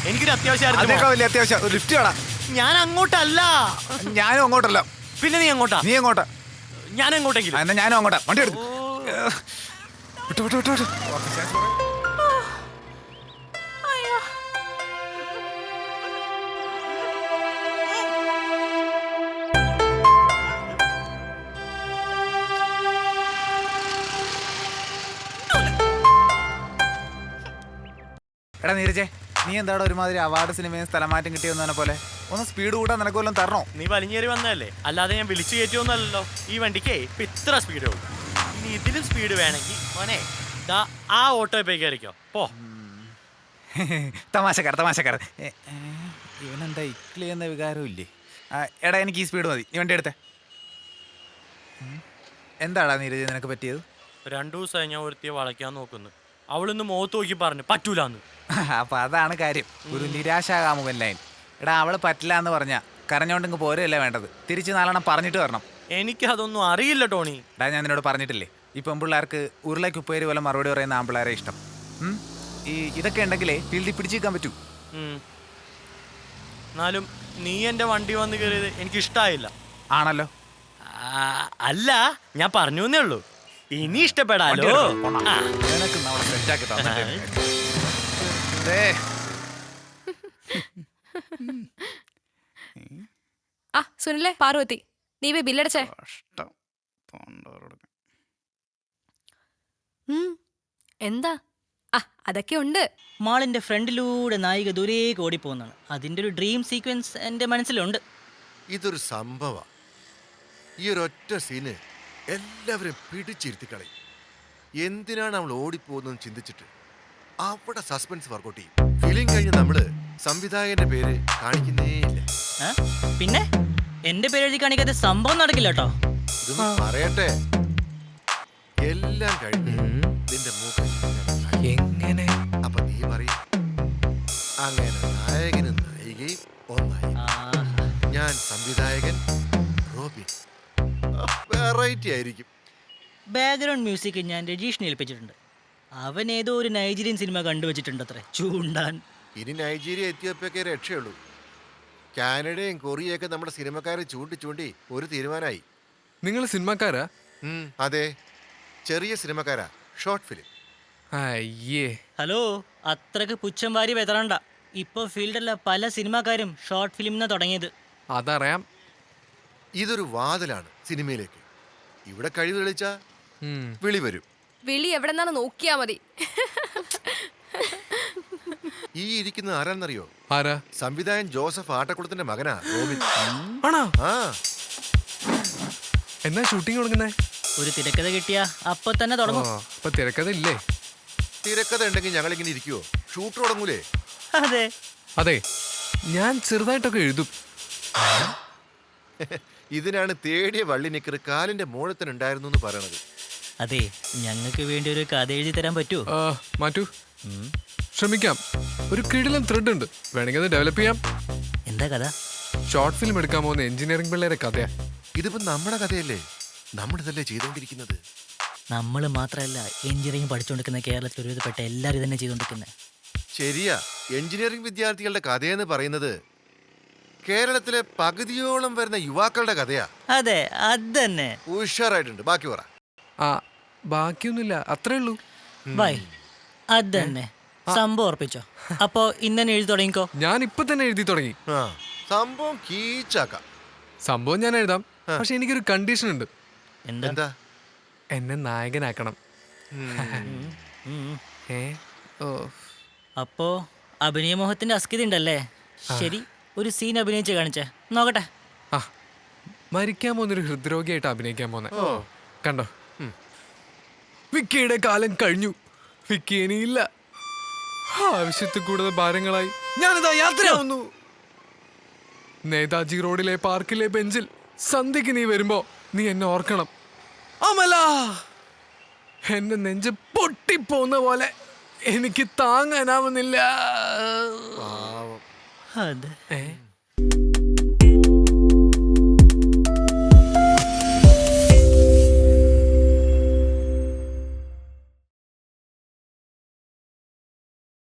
എനിക്കൊരു അത്യാവശ്യം. അതിനേക്കാൾ വലിയ അത്യാവശ്യം ഒരു ലിഫ്റ്റ് വേണം. ഞാൻ അങ്ങോട്ടല്ല. ഞാനും അങ്ങോട്ടല്ല. പിന്നെ നീ അങ്ങോട്ടാ? നീ അങ്ങോട്ടാ. ഞാൻ എങ്ങോട്ടെങ്കിലും. എന്നാ ഞാനും അങ്ങോട്ടാ. വണ്ടി എടുക്കും. വിട്ടു വിട്ടു വിട്ടു വിട്ടു. എടാ നീരജെ, നീ എന്താടാ ഒരുമാതിരി അവാർഡ് സിനിമയും സ്ഥലമാറ്റം കിട്ടിയെന്ന് പോലെ? ഒന്ന് സ്പീഡ് കൂട്ടാൻ നിനക്ക് വല്ലതും തരണോ? നീ വലിഞ്ഞേറി വന്നതല്ലേ, അല്ലാതെ ഞാൻ വിളിച്ചു കയറ്റിയൊന്നല്ലോ. ഈ വണ്ടിക്ക് ഇപ്പൊ ഇത്ര സ്പീഡ് ഉള്ളൂ. ഇനി ഇതിലും സ്പീഡ് വേണമെങ്കിൽ മോനെ ആ ഓട്ടോ പോയി കയറിക്കോ പോ. തമാശക്കാരൻ. ഇവനെന്താ ഇക്ലി എന്ന വികാരവും ഇല്ലേ? എടാ എനിക്ക് ഈ സ്പീഡ് മതി. ഈ വണ്ടി എടുത്തേ. എന്താടാ നീരജ് നിനക്ക് പറ്റിയത്? 2 ദിവസമായി ഞാൻ ഒരുത്തിയെ വളയ്ക്കാൻ നോക്കുന്നു. അവളിന്ന് മുഖത്ത് നോക്കി പറഞ്ഞു പറ്റൂലെന്ന്. അപ്പൊ അതാണ് കാര്യം. ഒരു നിരാശാകാമുകൻ ലൈൻ. എടാ അവള് പറ്റില്ല എന്ന് പറഞ്ഞാ കരഞ്ഞോണ്ടിങ്ങ് പോരല്ലേ വേണ്ടത്. തിരിച്ച് 4 പറഞ്ഞിട്ട് വരണം. എനിക്കതൊന്നും അറിയില്ല ടോണി. എടാ ഞാൻ നിന്നോട് പറഞ്ഞിട്ടില്ലേ, ഈ പെൺപിള്ളേർക്ക് ഉരുളയ്ക്ക് ഉപ്പേരി പോലെ മറുപടി പറയുന്ന ആൺപിള്ളേരെ ഇഷ്ടം. ഇതൊക്കെ ഉണ്ടെങ്കിലേ ഫീൽഡിൽ പിടിച്ചിരിക്കാൻ പറ്റൂ. എന്നാലും നീ എൻ്റെ വണ്ടി വന്ന് കയറിയത് എനിക്കിഷ്ടായില്ല. ആണല്ലോ. അല്ല, ഞാൻ പറഞ്ഞു എന്നേ ഉള്ളൂ. ഇനി ഇഷ്ടപ്പെടാലോ. സുനിലെ, പാർവതി, നീ പോയി ബില്ലടച്ചേ. എന്താ? അതൊക്കെ ഉണ്ട്. മാളിന്റെ ഫ്രണ്ടിലൂടെ നായിക ദൂരേക്ക് ഓടിപ്പോകുന്നതാണ്. അതിന്റെ ഒരു ഡ്രീം സീക്വൻസ് എന്റെ മനസ്സിലുണ്ട്. ഇതൊരു സംഭവ. ഈ ഒരൊറ്റ സീന് എല്ലാവരും പിടിച്ചിരുത്തി കളയും. എന്തിനാണ് അവൾ ഓടിപ്പോകുന്നതെന്ന് ചിന്തിച്ചിട്ട് അവിടെ സസ്പെൻസ് വർക്കൗട്ട് ചെയ്യും. ഫിലിം കഴിഞ്ഞ് നമ്മള് സംവിധായകന്റെ പേര് കാണിക്കുന്നേ ഇല്ല. പിന്നെ എന്റെ പേര് എഴുതി കാണിക്കാതെ സംഭവം നടക്കില്ല കേട്ടോ. ഇതൊന്ന് പറയട്ടെ. എല്ലാം കഴിഞ്ഞ് നിന്റെ മുഖം എങ്ങനെ? അപ്പൊ നീ പറയും അങ്ങനെ നായകനും നായികയും ഒന്നായി. ഞാൻ സംവിധായകൻ റോബിൻ. വെറൈറ്റി ആയിരിക്കും. ബാക്ക്ഗ്രൗണ്ട് മ്യൂസിക് ഞാൻ രജീഷിനെ ഏൽപ്പിച്ചിട്ടുണ്ട്. അവൻ ഏതോ ഒരു നൈജീരിയൻ സിനിമ കണ്ടുവച്ചിട്ടുണ്ട് അത്രേ, ചൂണ്ടാൻ. ഇനി നൈജീരിയ എത്യോപ്യൊക്കെ രക്ഷയുള്ളൂ. കാനഡയും കൊറിയയൊക്കെ നമ്മുടെ സിനിമക്കാരെ ചൂണ്ടി ഒരു തീരുമാനമായി. നിങ്ങൾ സിനിമക്കാരാ? അതെ, ചെറിയ സിനിമക്കാരാ. Short film. അയ്യേ. ഹലോ, അത്രക്ക് പുച്ഛം വാരി വെതറണ്ട. ഇപ്പൊ ഫീൽഡിലെ പല സിനിമാക്കാരും ഷോർട്ട് ഫിലിമിനാ തുടങ്ങിയത്. അതറിയാം. ഇതൊരു വാതിലാണ് സിനിമയിലേക്ക്. ഇവിടെ കഴിവ് തെളിച്ചാ വിളി വരും. വിളി എവിടെന്നാണ് നോക്കിയാ മതി. ഈ ഇരിക്കുന്നത് ആരാന്നറിയോ? ആരാ? സംവിധായകൻ ജോസഫ് ആട്ടക്കുളത്തിന്റെ മകനാ റോബിൻ. ആണോ? ആ. എന്നാ ഷൂട്ടിംഗ് തുടങ്ങുന്നേ? ഒരു തിരക്കഥ കിട്ടിയാ അപ്പൊ തന്നെ തുടങ്ങും. അപ്പൊ തിരക്കഥ ഇല്ലേ? തിരക്കഥ ഉണ്ടെങ്കിൽ ഞങ്ങൾ ഇങ്ങനെ ഇരിക്കുവോ? ഷൂട്ട് തുടങ്ങൂലേ? അതെ അതെ, ഞാൻ ചെറുതായിട്ടൊക്കെ എഴുതും. ഇതിനാണ് തേടിയ വള്ളി നിക്കർ കാലിന്റെ മോഴത്തിനുണ്ടായിരുന്നു എന്ന് പറയണത്. അതെ, ഞങ്ങൾക്ക് വേണ്ടി ഒരു കഥ എഴുതി തരാൻ പറ്റുമോ? മാറ്റൂ, ശ്രമിക്കാം. ഒരു കിടിലൻ ത്രെഡ് ഉണ്ട്, വേണമെങ്കിൽ അത് ഡെവലപ്പ് ചെയ്യാം. എന്താ കഥ? ഷോർട്ട് ഫിലിം എടുക്കാൻ പോകുന്ന എഞ്ചിനീയറിംഗ് പിള്ളേരെ കഥയാ. ഇതിപ്പോ നമ്മുടെ കഥയല്ലേ, നമ്മളിതല്ലേ ചെയ്തോണ്ടിരിക്കുന്നത്. നമ്മൾ മാത്രമല്ല, എഞ്ചിനീയറിംഗ് പഠിച്ചുകൊണ്ടിരിക്കുന്ന കേരളത്തിൽ ഒരുവിധപ്പെട്ട എല്ലാവരും തന്നെ ചെയ്തുകൊണ്ടിരിക്കുന്നത്. ശരിയാ, എഞ്ചിനീയറിംഗ് വിദ്യാർത്ഥികളുടെ കഥയെന്ന് പറയുന്നത് കേരളത്തിലെ പകുതിയോളം വരുന്ന യുവാക്കളുടെ കഥയാ. അതെ, അത് തന്നെ. ഉഷാറായിട്ടുണ്ട്. ബാക്കി പറ. ബാക്കിയൊന്നുമില്ല, അത്രേ ഉള്ളൂ. ബൈ. അത് തന്നെ സംഭവം ഉറപ്പിച്ചോ? അപ്പോ ഇന്നെ എഴുതി തുടങ്ങിക്കോ. ഞാൻ ഇപ്പൊ തന്നെ എഴുതി തുടങ്ങി. സംഭവം കീച്ചാക്കാം. സംഭവം ഞാൻ എഴുതാം, പക്ഷെ എനിക്കൊരു കണ്ടീഷൻ ഉണ്ട്. എന്താ? എന്നെ നായകനാക്കണം. അപ്പോ അഭിനയമോഹത്തിന്റെ അസ്കിത ഉണ്ടല്ലേ? ശരി, ഒരു സീൻ അഭിനയിച്ച് കാണിച്ചേ നോക്കട്ടെ. മരിക്കാൻ പോകുന്നൊരു ഹൃദ്രോഗിയായിട്ട് അഭിനയിക്കാൻ പോന്നെ കണ്ടോ? വിക്കിയുടെ കാലം കഴിഞ്ഞു. വിക്കി ഇനിയില്ല. ആവശ്യത്തിൽ കൂടുതൽ ഭാരങ്ങളായി ഞാനിതാ യാത്രയാവുന്നു. നേതാജി റോഡിലെ പാർക്കിലെ ബെഞ്ചിൽ സന്ധ്യക്ക് നീ വരുമ്പോ നീ എന്നെ ഓർക്കണം. അമല, എന്റെ നെഞ്ച് പൊട്ടിപ്പോന്ന പോലെ എനിക്ക് താങ്ങാനാവുന്നില്ല. അതെ.